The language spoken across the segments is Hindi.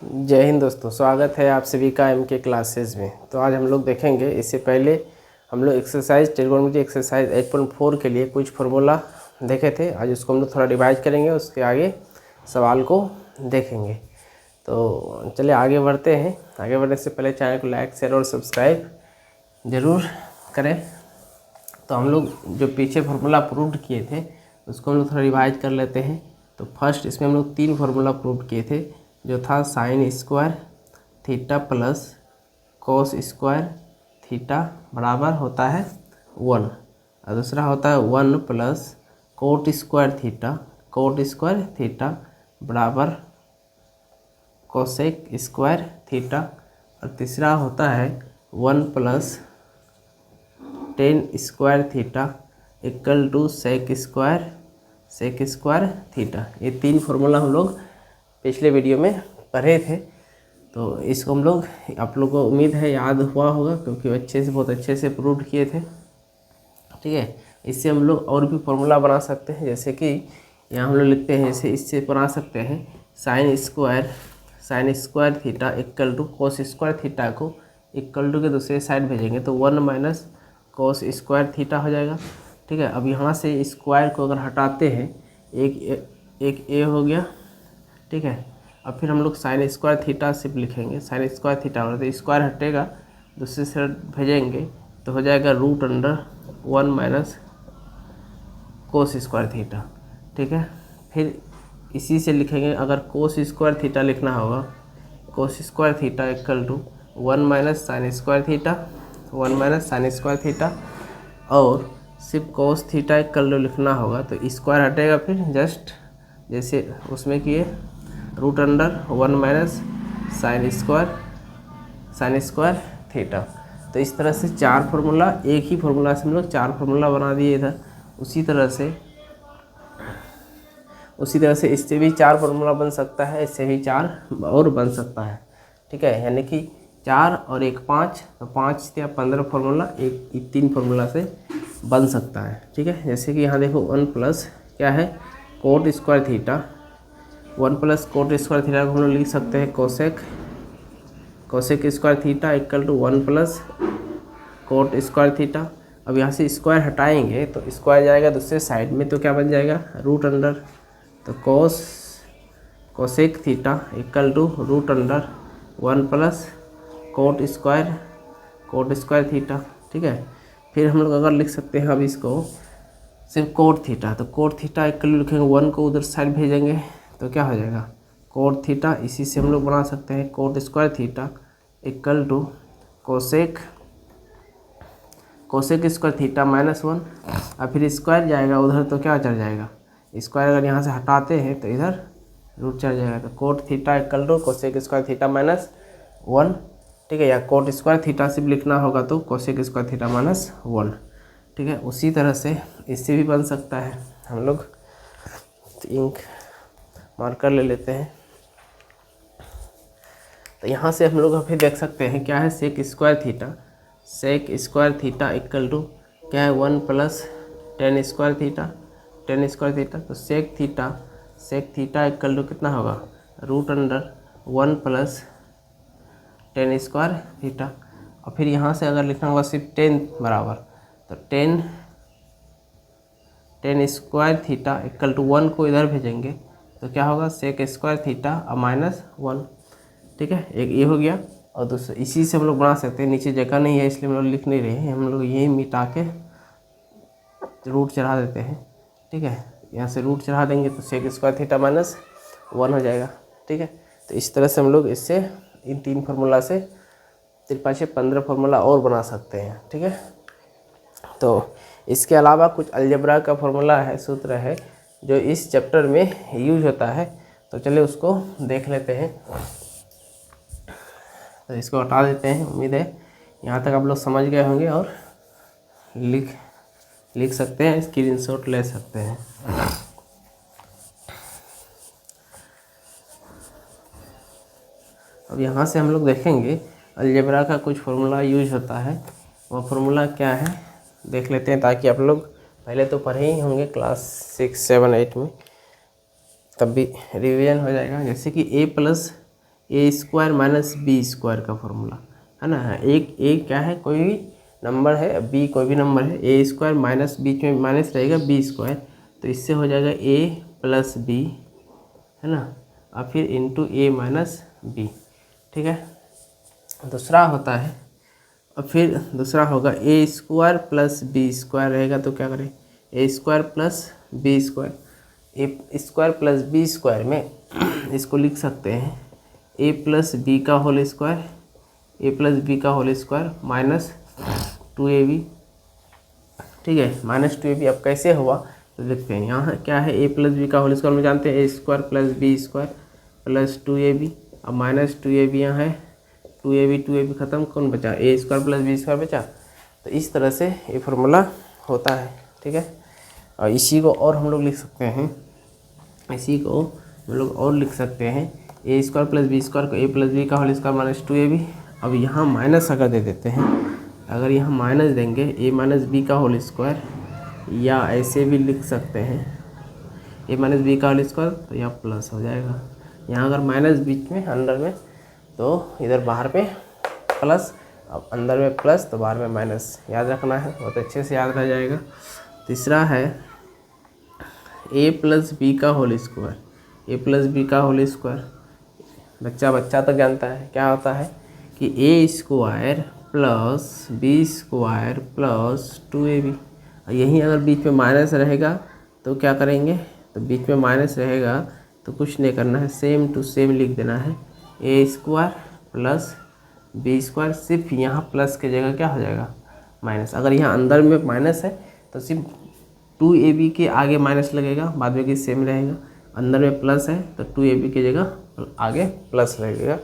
जय हिंद दोस्तों, स्वागत है आप सभी का एम के क्लासेस में। तो आज हम लोग देखेंगे, इससे पहले हम लोग एक्सरसाइज ट्रिग्नोमेट्री एक्सरसाइज 8.4 के लिए कुछ फार्मूला देखे थे। आज उसको हम लोग थोड़ा रिवाइज करेंगे, उसके आगे सवाल को देखेंगे। तो चलिए आगे बढ़ते हैं। आगे बढ़ने से पहले चैनल को लाइक, शेयर और सब्सक्राइब ज़रूर करें। तो हम लोग जो पीछे फार्मूला प्रूव किए थे उसको हम लोग थोड़ा रिवाइज कर लेते हैं। तो फर्स्ट इसमें हम लोग 3 फार्मूला प्रूव किए थे, जो था sine square theta plus cos square theta बराबर होता है 1, और दूसरा होता है 1 प्लस कोट स्क्वायर थीटा बराबर कोसेक स्क्वायर थीटा, और तीसरा होता है 1 plus tan square theta equal to sec square theta. ये 3 फार्मूला हम लोग पिछले वीडियो में पढ़े थे। तो इसको हम लोग, आप लोगों को उम्मीद है याद हुआ होगा, क्योंकि बहुत अच्छे से प्रूव किए थे। ठीक है, इससे हम लोग और भी फार्मूला बना सकते हैं। जैसे कि यहाँ हम लोग लिखते हैं, जैसे इससे बना सकते हैं sine square theta equal to cos square theta को इक्वल टू के दूसरे साइड भेजेंगे तो 1 माइनस कोस स्क्वायर थीटा हो जाएगा। ठीक है, अब यहाँ से स्क्वायर को अगर हटाते हैं, एक ए हो गया। ठीक है, अब फिर हम लोग साइन स्क्वायर थीटा सिर्फ लिखेंगे, साइन स्क्वायर थीटा हो तो स्क्वायर हटेगा, दूसरी साइड भेजेंगे तो हो जाएगा √1 माइनस कोस स्क्वायर थीटा। ठीक है, फिर इसी से लिखेंगे, अगर कोस स्क्वायर थीटा लिखना होगा, cos square theta equal to 1 minus sine square theta, और सिर्फ कोस थीटा इक्वल टू लिखना होगा तो स्क्वायर हटेगा, फिर जस्ट जैसे उसमें किए √1 माइनस साइन स्क्वायर थीटा। तो इस तरह से 4 फार्मूला, एक ही फार्मूला से हम लोग 4 फार्मूला बना दिए इधर। उसी तरह से इससे भी 4 फार्मूला बन सकता है, इससे भी 4 और बन सकता है। ठीक है, यानी कि 4 और 1 5, तो 5 या 15 फार्मूला एक 3 फार्मूला से बन सकता है। ठीक है, जैसे कि यहाँ देखो 1 प्लस क्या है, cot square theta, 1 plus cot square theta को हम लोग लिख सकते हैं cosec square theta equal to 1 plus cot square theta. अब यहाँ से स्क्वायर हटाएंगे तो स्क्वायर जाएगा दूसरे साइड में, तो क्या बन जाएगा तो cosec theta equal to √1 plus cot square theta. ठीक है, फिर हम लोग अगर लिख सकते हैं अब इसको सिर्फ कोट थीटा, तो कोट थीटा इक्वल टू लिखेंगे 1 को उधर साइड भेजेंगे तो क्या हो जाएगा कोट थीटा। इसी से हम लोग बना सकते हैं cot square theta equal to cosec square theta -1, और फिर स्क्वायर जाएगा उधर तो क्या चल जाएगा, स्क्वायर अगर यहाँ से हटाते हैं तो इधर रूट चल जाएगा, तो cot theta equal to cosec square theta -1। ठीक है, या कोट स्क्वायर थीटा सिर्फ लिखना होगा तो कोसेक स्क्वायर थीटा -1। ठीक है, उसी तरह से इससे भी बन सकता है। हम लोग इंक मार्कर ले लेते हैं, तो यहाँ से हम लोग अभी देख सकते हैं क्या है, sec square theta equal to क्या है 1 प्लस टेन स्क्वायर थीटा। तो सेक थीटा इक्वल टू कितना होगा √1 प्लस टेन स्क्वायर थीटा। और फिर यहाँ से अगर लिखना होगा सिर्फ 10 बराबर, तो 10 स्क्वायर थीटा इक्वल टू 1 को इधर भेजेंगे तो क्या होगा सेक स्क्वायर थीटा और -1। ठीक है, एक ये हो गया, और दूसरा इसी से हम लोग बना सकते हैं। नीचे जगह नहीं है इसलिए हम लोग लिख नहीं रहे हैं, हम लोग यही मिटा के रूट चढ़ा देते हैं। ठीक है, यहाँ से रूट चढ़ा देंगे तो सेक स्क्वायर थीटा -1 हो जाएगा। ठीक है, तो इस तरह से हम लोग इससे इन 3 फार्मूला से 3×5 15 फार्मूला और बना सकते हैं। ठीक है, तो इसके अलावा कुछ अलजेब्रा का फार्मूला है, सूत्र है, जो इस चैप्टर में यूज होता है। तो चलिए उसको देख लेते हैं। तो इसको हटा देते हैं। उम्मीद है यहाँ तक आप लोग समझ गए होंगे और लिख सकते हैं, स्क्रीनशॉट ले सकते हैं। अब यहाँ से हम लोग देखेंगे अलजेब्रा का कुछ फार्मूला यूज होता है। वो फार्मूला क्या है देख लेते हैं, ताकि आप लोग पहले तो पढ़े ही होंगे क्लास 6, 7, 8 में, तब भी रिवीजन हो जाएगा। जैसे कि a A square minus B square का फॉर्मूला है ना। एक ए क्या है, कोई भी नंबर है, बी कोई भी नंबर है, ए स्क्वायर माइनस बीच में माइनस रहेगा बी स्क्वायर, तो इससे हो जाएगा ए प्लस बी है ना, और फिर इंटू ए माइनस बी। ठीक है, दूसरा होता है, और फिर दूसरा होगा A square plus B square रहेगा, तो क्या करें, ए स्क्वायर प्लस बी स्क्वायर, ए स्क्वायर प्लस बी स्क्वायर में इसको लिख सकते हैं ए प्लस बी का whole square, A plus B का होल स्क्वायर माइनस 2ab। ठीक है, माइनस 2ab। अब कैसे हुआ तो देखते हैं, यहाँ क्या है, ए प्लस बी का होल स्क्वायर में जानते हैं A square plus B square plus 2ab। अब माइनस 2ab यहाँ है, 2ab ख़त्म, कौन बचा, ए स्क्वायर प्लस बी स्क्वायर बचा। तो इस तरह से ये फार्मूला होता है। ठीक है, और इसी को और हम लोग लिख सकते हैं, इसी को हम लोग और लिख सकते हैं, A square plus B square को ए प्लस बी का होल स्क्वायर माइनस 2ab। अब यहाँ माइनस अगर दे देते हैं, अगर यहाँ माइनस देंगे ए माइनस बी का होल स्क्वायर, या ऐसे भी लिख सकते हैं ए माइनस बी का होल स्क्वायर, तो यह प्लस हो जाएगा। यहाँ अगर माइनस बीच में अंदर में, तो इधर बाहर में प्लस, अब अंदर में प्लस तो बाहर में माइनस, याद रखना है, बहुत अच्छे से याद रह जाएगा। तीसरा है ए प्लस बी का whole square, A plus B का होल स्क्वायर, बच्चा तक जानता है क्या होता है कि A square plus B square plus 2ab। यहीं अगर बीच में माइनस रहेगा तो क्या करेंगे, तो बीच में माइनस रहेगा तो कुछ नहीं करना है, सेम टू सेम लिख देना है, A square plus B square, सिर्फ यहाँ प्लस की जगह क्या हो जाएगा, माइनस। अगर यहाँ अंदर में माइनस है तो सिर्फ 2ab के आगे माइनस लगेगा, बाद में कि सेम रहेगा। अंदर में प्लस है तो 2ab की जगह आगे प्लस लगेगा,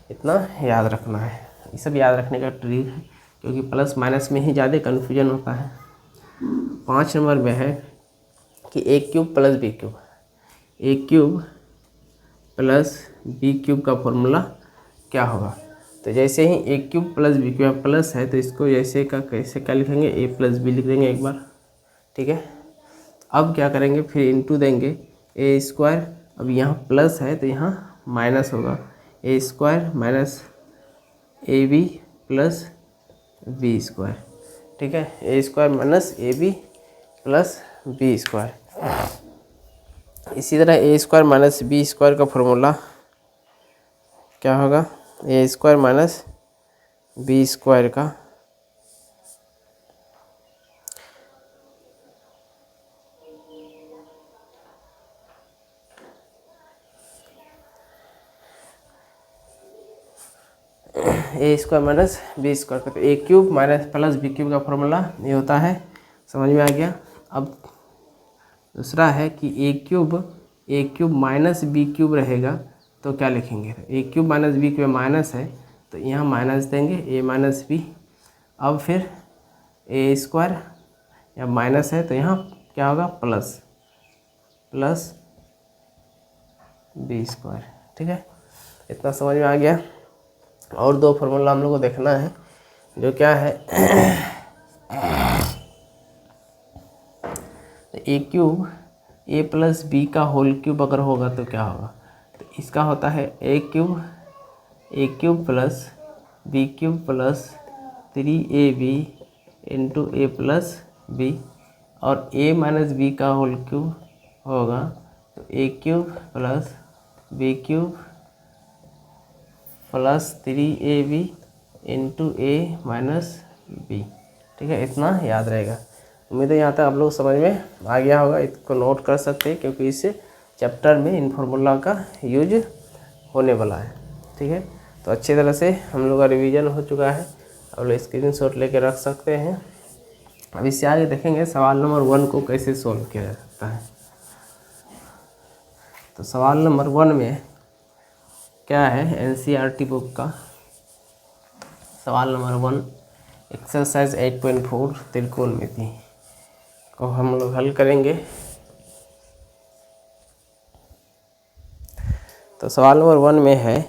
इतना याद रखना है। ये सब याद रखने का ट्रिक है, क्योंकि प्लस माइनस में ही ज़्यादा कन्फ्यूजन होता है। 5 नंबर में है कि A cube plus B cube, A cube plus B cube का फॉर्मूला क्या होगा। तो जैसे ही A cube plus B cube plus है, तो इसको जैसे का कैसे क्या लिखेंगे, ए प्लस बी लिख देंगे एक बार। ठीक है, अब क्या करेंगे, फिर इंटू देंगे ए स्क्वायर, अब यहाँ प्लस है तो यहाँ माइनस होगा, A square minus A B plus B square. ठीक है, A square minus A B plus B square. इसी तरह A square minus B square का फॉर्मूला क्या होगा, A square minus B square का A square minus B square का, तो A cube minus plus B cube का फॉर्मूला ये होता है। समझ में आ गया। अब दूसरा है कि A cube minus B cube रहेगा तो क्या लिखेंगे, A cube minus B cube minus है तो यहाँ माइनस देंगे ए माइनस बी। अब फिर ए स्क्वायर या माइनस है तो यहाँ क्या होगा, प्लस बी स्क्वायर। ठीक है, इतना समझ में आ गया। और 2 फार्मूला हम लोग को देखना है, जो क्या है A cube A plus B का होल क्यूब अगर होगा तो क्या होगा, तो इसका होता है A cube plus B cube plus 3ab into A plus B, और ए माइनस बी का होल क्यूब होगा तो A cube plus B cube plus 3ab into A minus B. ठीक है, इतना याद रहेगा। उम्मीद है यहाँ तक आप लोग समझ में आ गया होगा। इसको नोट कर सकते हैं क्योंकि इस चैप्टर में इन फार्मूला का यूज होने वाला है। ठीक है, तो अच्छी तरह से हम लोग का रिवीजन हो चुका है, आप लोग स्क्रीनशॉट लेके रख सकते हैं। अब इससे आगे देखेंगे सवाल नंबर 1 को कैसे सॉल्व किया जा सकता है। तो सवाल नंबर 1 में क्या है, एनसीईआरटी बुक का सवाल नंबर 1 एक्सरसाइज 8.4 त्रिकोणमिति को हम लोग हल करेंगे। तो सवाल नंबर 1 में है,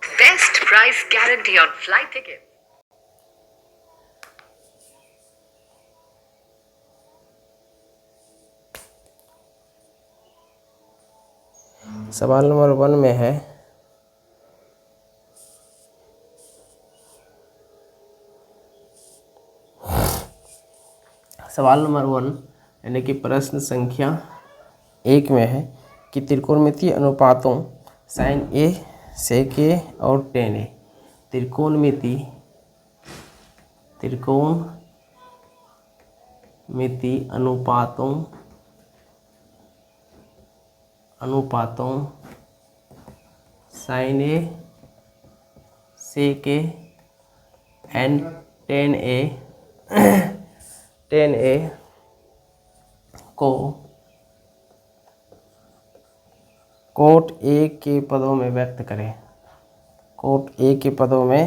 best price guarantee on flight ticket. सवाल नंबर 1 में है सवाल नंबर 1 यानी कि प्रश्न संख्या 1 में है कि त्रिकोणमितीय अनुपातों sin A sec A और tan A त्रिकोणमितीय अनुपातों sin A sec A and tan A को कोट A के पदों में व्यक्त करें। कोट A के पदों में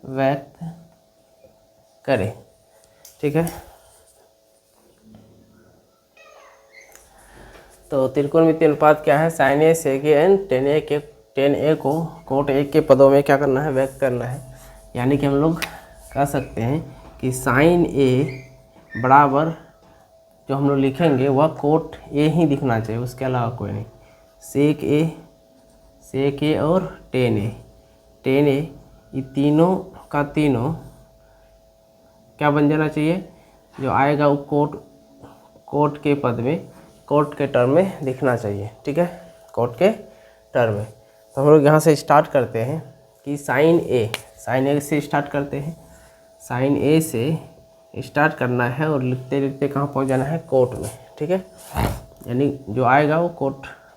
व्यक्त करें। ठीक है, तो त्रिकोणमितीय अनुपात क्या है? sin A sec A and tan A को कोट A के पदों में क्या करना है? व्यक्त करना है। यानी कि हम लोग कह सकते हैं कि sin A बराबर जो हम लोग लिखेंगे वह कोट A ही दिखना चाहिए, उसके अलावा कोई नहीं। sec A और tan A ये तीनों का तीनों क्या बन जाना चाहिए? जो आएगा वो कोट के पद में, कोट के टर्म में दिखना चाहिए। ठीक है, कोट के टर्म में। तो हम लोग यहाँ से स्टार्ट करते हैं कि sin A से स्टार्ट करते हैं। sin A से स्टार्ट करना है और लिखते लिखते कहाँ पहुँच जाना है? कोट में। ठीक है, यानी जो आएगा वो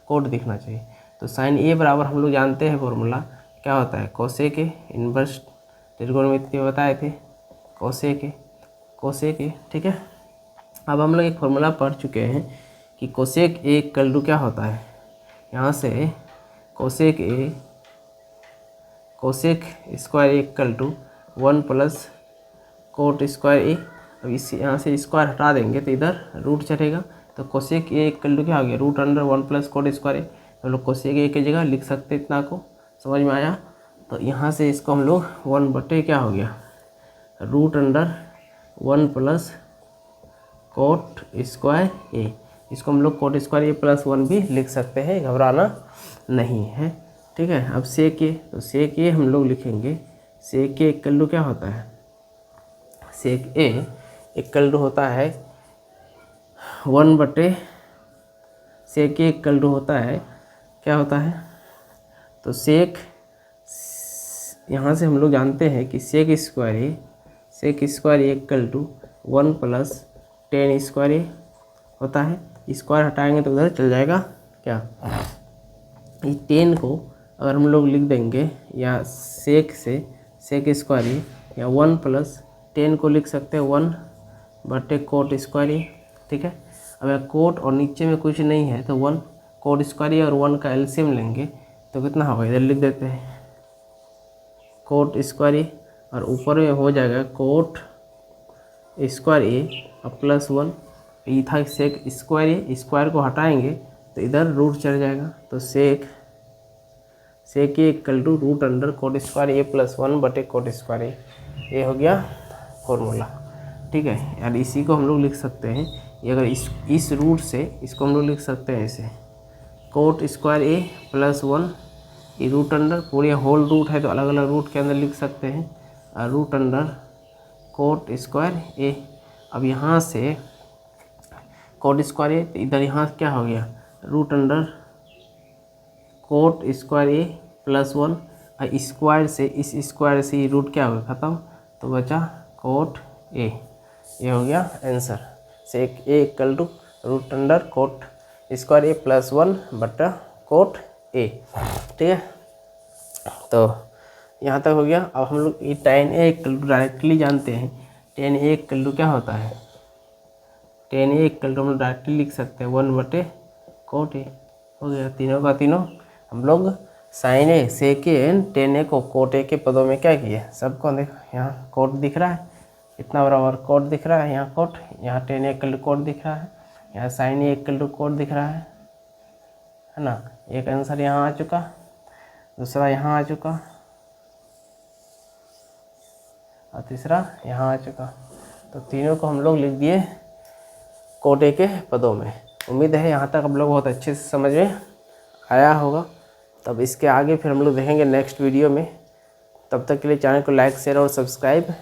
कोट दिखना चाहिए। तो sin A बराबर हम लोग जानते हैं फॉर्मूला क्या होता है? कोसेक A इनवर्स त्रिकोणमितीय बताए थे, कोसेक A। ठीक है, अब हम लोग एक फॉर्मूला पढ़ चुके हैं कि कोसेक A इक्वल टू क्या होता है? यहाँ से cosec square equal to 1 plus cot square A। अब इस यहाँ से स्क्वायर हटा देंगे तो इधर रूट चलेगा, तो कोसेक A इक्वल टू क्या हो गया? Root under 1 plus cot square A। हम लोग कोसेक A की जगह लिख सकते इतना को, समझ में आया? तो यहाँ से इसको हम लोग 1 बटे क्या हो गया? Root under 1 plus cot square A। इसको हम लोग कोट स्क्वायर A प्लस 1 भी लिख सकते हैं, घबराना नहीं है। ठीक है, अब सेक A, तो सेक A हम लोग लिखेंगे। सेक A इक्वल टू क्या होता है? सेक A इक्वल टू होता है 1 बटे सेक A इक्वल टू होता है क्या होता है? तो सेक यहाँ से हम लोग जानते हैं कि sec square A equal to 1 plus tan square A होता है। स्क्वायर हटाएंगे तो उधर चल जाएगा क्या? इस tan को अगर हम लोग लिख देंगे या सेक स्क्वायर A या 1 प्लस tan को लिख सकते हैं 1 बटे कोट स्क्वायर A। ठीक है, अब कोट और नीचे में कुछ नहीं है तो 1 कोट स्क्वायर A और 1 का एलसीएम लेंगे तो कितना होगा? इधर लिख देते हैं कोट स्क्वायर A और ऊपर में हो जाएगा कोट स्क्वायर A और प्लस 1। ये था सेक स्क्वायर A, स्क्वायर को हटाएंगे तो इधर रूट चल जाएगा, तो sec A equal to root under cot square A plus 1 बटे कोट स्क्वायर A। ये हो गया फॉर्मूला। ठीक है यार, इसी को हम लोग लिख सकते हैं। ये अगर इस रूट से इसको हम लोग लिख सकते हैं ऐसे, कोट स्क्वायर A प्लस 1, ये रूट अंडर पूरे होल रूट है तो अलग अलग रूट के अंदर लिख सकते हैं, root under cot square A। अब यहाँ से कोट स्क्वायर A तो इधर यहाँ क्या हो गया? Root under cot square A plus 1, और स्क्वायर से इस स्क्वायर से ये रूट क्या हो गया? ख़त्म, तो बचा कोट A। ये हो गया answer. Sec A equal to root under cot square A plus 1 बटा कोट A। ठीक है, तो यहाँ तक हो गया। अब हम लोग ये tan A equal to directly जानते हैं। tan A इक्वल टू क्या होता है? tan A इक्वल टू हम लोग डायरेक्टली लिख सकते हैं 1 बटे कोट A। हो गया, तीनों का तीनों हम लोग sin A sec A and tan A को कोट A के पदों में क्या किए? सबको देखो, यहाँ कोट दिख रहा है, इतना बराबर कोट दिख रहा है, यहाँ कोट, यहाँ tan A equal to cot दिख रहा है, यहाँ sin A equal to cot दिख रहा है ना। एक आंसर यहाँ आ चुका, दूसरा यहाँ आ चुका और तीसरा यहाँ आ चुका। तो तीनों को हम लोग लिख दिए कोट A के पदों में। उम्मीद है यहाँ तक आप लोग बहुत अच्छे से समझ में आया होगा। तब इसके आगे फिर हम लोग देखेंगे नेक्स्ट वीडियो में। तब तक के लिए चैनल को लाइक, शेयर और सब्सक्राइब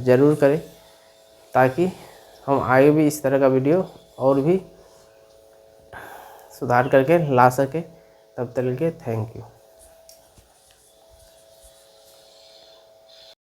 ज़रूर करें, ताकि हम आगे भी इस तरह का वीडियो और भी सुधार करके ला सकें। तब तक के लिए थैंक यू।